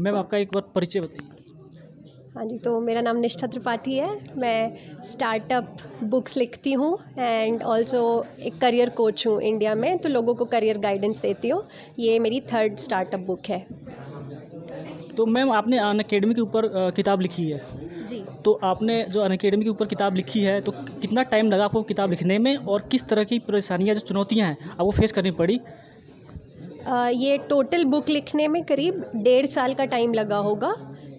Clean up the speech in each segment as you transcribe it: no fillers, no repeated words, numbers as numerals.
Ma'am आपका एक बार परिचय बताइए। हाँ जी, तो मेरा नाम निष्ठा त्रिपाठी है। मैं स्टार्टअप बुक्स लिखती हूँ एंड ऑल्सो एक करियर कोच हूँ इंडिया में, तो लोगों को करियर गाइडेंस देती हूँ। ये मेरी थर्ड स्टार्टअप बुक है। तो मैम आपने अनअकैडमी के ऊपर किताब लिखी है, जी। तो आपने जो अनअकैडमी के ऊपर किताब लिखी है तो कितना टाइम लगा आपको किताब लिखने में और किस तरह की परेशानियाँ जो चुनौतियाँ हैं आपको फेस करनी पड़ी? ये टोटल बुक लिखने में करीब 1.5 साल का टाइम लगा होगा।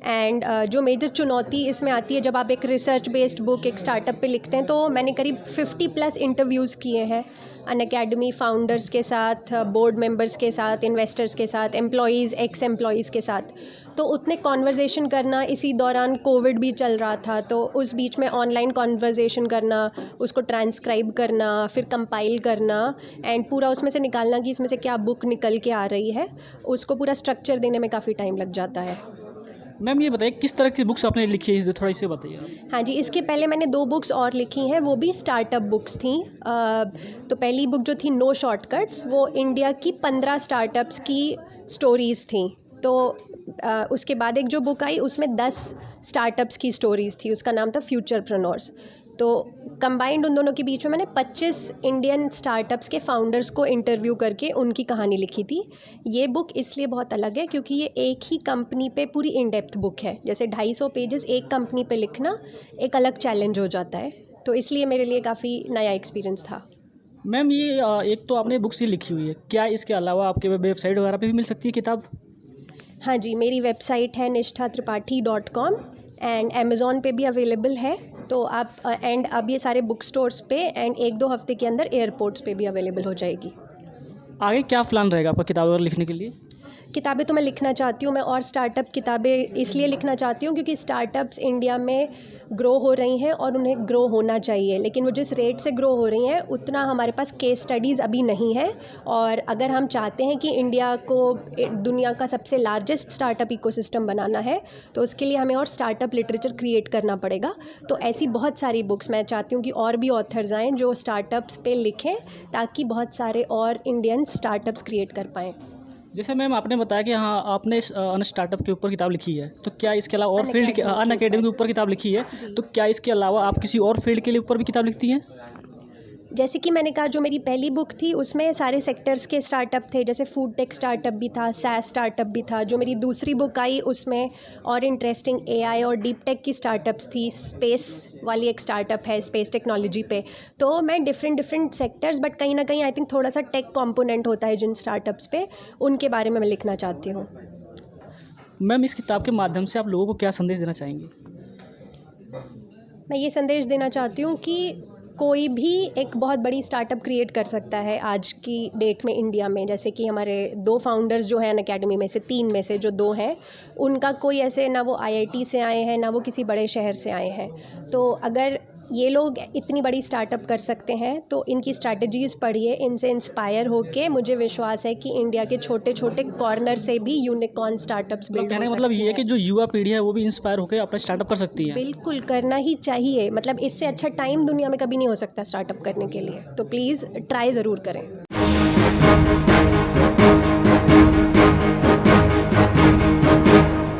एंड जो मेजर चुनौती इसमें आती है, जब आप एक रिसर्च बेस्ड बुक एक स्टार्टअप पे लिखते हैं, तो मैंने करीब 50+ इंटरव्यूज़ किए हैं अनअकैडमी फाउंडर्स के साथ, बोर्ड मेंबर्स के साथ, इन्वेस्टर्स के साथ, एम्प्लॉयज़, एक्स एम्प्लॉयज़ के साथ। तो उतने कॉन्वर्जेसन करना, इसी दौरान कोविड भी चल रहा था, तो उस बीच में ऑनलाइन कॉन्वर्जेसन करना, उसको ट्रांसक्राइब करना, फिर कंपाइल करना एंड पूरा उसमें से निकालना कि इसमें से क्या बुक निकल के आ रही है, उसको पूरा स्ट्रक्चर देने में काफ़ी टाइम लग जाता है। मैम ये बताइए किस तरह की बुक्स आपने लिखी है, थोड़ा इसे बताइए आप। हाँ जी, इसके पहले मैंने 2 बुक्स और लिखी हैं, वो भी स्टार्टअप बुक्स थी। तो पहली बुक जो थी नो शॉर्टकट्स, वो इंडिया की 15 स्टार्टअप्स की स्टोरीज़ थी। तो उसके बाद एक जो बुक आई उसमें 10 स्टार्टअप्स की स्टोरीज़ थी, उसका नाम था फ्यूचरप्रेन्योर्स। तो कंबाइंड उन दोनों के बीच में मैंने 25 इंडियन स्टार्टअप्स के फाउंडर्स को इंटरव्यू करके उनकी कहानी लिखी थी। ये बुक इसलिए बहुत अलग है क्योंकि ये एक ही कंपनी पे पूरी इन डेप्थ बुक है। जैसे 250 पेजेस एक कंपनी पे लिखना एक अलग चैलेंज हो जाता है, तो इसलिए मेरे लिए काफ़ी नया एक्सपीरियंस था। मैम ये एक तो आपने बुक्स ही लिखी हुई है, क्या इसके अलावा आपके वेबसाइट वगैरह पे भी मिल सकती है किताब? हाँ जी, मेरी वेबसाइट है nishthatripathi.com एंड अमेज़ॉन पे भी अवेलेबल है। तो आप एंड अब ये सारे बुक स्टोर्स पे एंड 1-2 हफ्ते के अंदर एयरपोर्ट्स पे भी अवेलेबल हो जाएगी। आगे क्या प्लान रहेगा आपका किताब वगैरह लिखने के लिए? किताबें तो मैं लिखना चाहती हूँ, मैं और स्टार्टअप किताबें इसलिए लिखना चाहती हूँ क्योंकि स्टार्टअप्स इंडिया में ग्रो हो रही हैं और उन्हें ग्रो होना चाहिए, लेकिन वो जिस रेट से ग्रो हो रही हैं उतना हमारे पास केस स्टडीज़ अभी नहीं है। और अगर हम चाहते हैं कि इंडिया को दुनिया का सबसे लार्जेस्ट स्टार्टअप इकोसिस्टम बनाना है, तो उसके लिए हमें और स्टार्टअप लिटरेचर क्रिएट करना पड़ेगा। तो ऐसी बहुत सारी बुक्स मैं चाहती हूँ कि और भी ऑथर्स आएँ जो स्टार्टअप्स पे लिखें, ताकि बहुत सारे और इंडियन स्टार्टअप्स क्रिएट कर पाएँ। जैसे मैम आपने बताया कि हाँ आपने अन स्टार्टअप के ऊपर किताब लिखी है, तो क्या इसके अलावा और फील्ड के अनअकैडमी अन के अकेडमी के ऊपर। ऊपर किताब लिखी है, जी। तो क्या इसके अलावा आप किसी और फील्ड के लिए ऊपर भी किताब लिखती हैं? जैसे कि मैंने कहा, जो मेरी पहली बुक थी उसमें सारे सेक्टर्स के स्टार्टअप थे, जैसे फूड टेक स्टार्टअप भी था, सैस स्टार्टअप भी था। जो मेरी दूसरी बुक आई उसमें और इंटरेस्टिंग एआई और डीप टेक की स्टार्टअप्स थी, स्पेस वाली एक स्टार्टअप है स्पेस टेक्नोलॉजी पे। तो मैं डिफरेंट सेक्टर्स, बट कहीं ना कहीं आई थिंक थोड़ा सा टेक कॉम्पोनेंट होता है जिन स्टार्टअप्स पे, उनके बारे में मैं लिखना चाहती हूँ। मैम इस किताब के माध्यम से आप लोगों को क्या संदेश देना चाहेंगे? मैं ये संदेश देना चाहती हूँ कि कोई भी एक बहुत बड़ी स्टार्टअप क्रिएट कर सकता है आज की डेट में इंडिया में। जैसे कि हमारे 2 फाउंडर्स जो हैं अनअकैडमी में से, 3 में से जो 2 हैं, उनका कोई ऐसे ना वो आईआईटी से आए हैं ना वो किसी बड़े शहर से आए हैं। तो अगर ये लोग इतनी बड़ी स्टार्टअप कर सकते हैं तो इनकी स्ट्रैटेजीज़ पढ़िए, इनसे इंस्पायर होके मुझे विश्वास है कि इंडिया के छोटे छोटे कॉर्नर से भी यूनिकॉर्न स्टार्टअप्स मतलब बिल्ड हो कहने का मतलब सकते ये है हैं। कि जो युवा पीढ़ी है वो भी इंस्पायर होकर अपना स्टार्टअप कर सकती है। बिल्कुल करना ही चाहिए, मतलब इससे अच्छा टाइम दुनिया में कभी नहीं हो सकता स्टार्टअप करने के लिए। तो प्लीज़ ट्राई ज़रूर करें।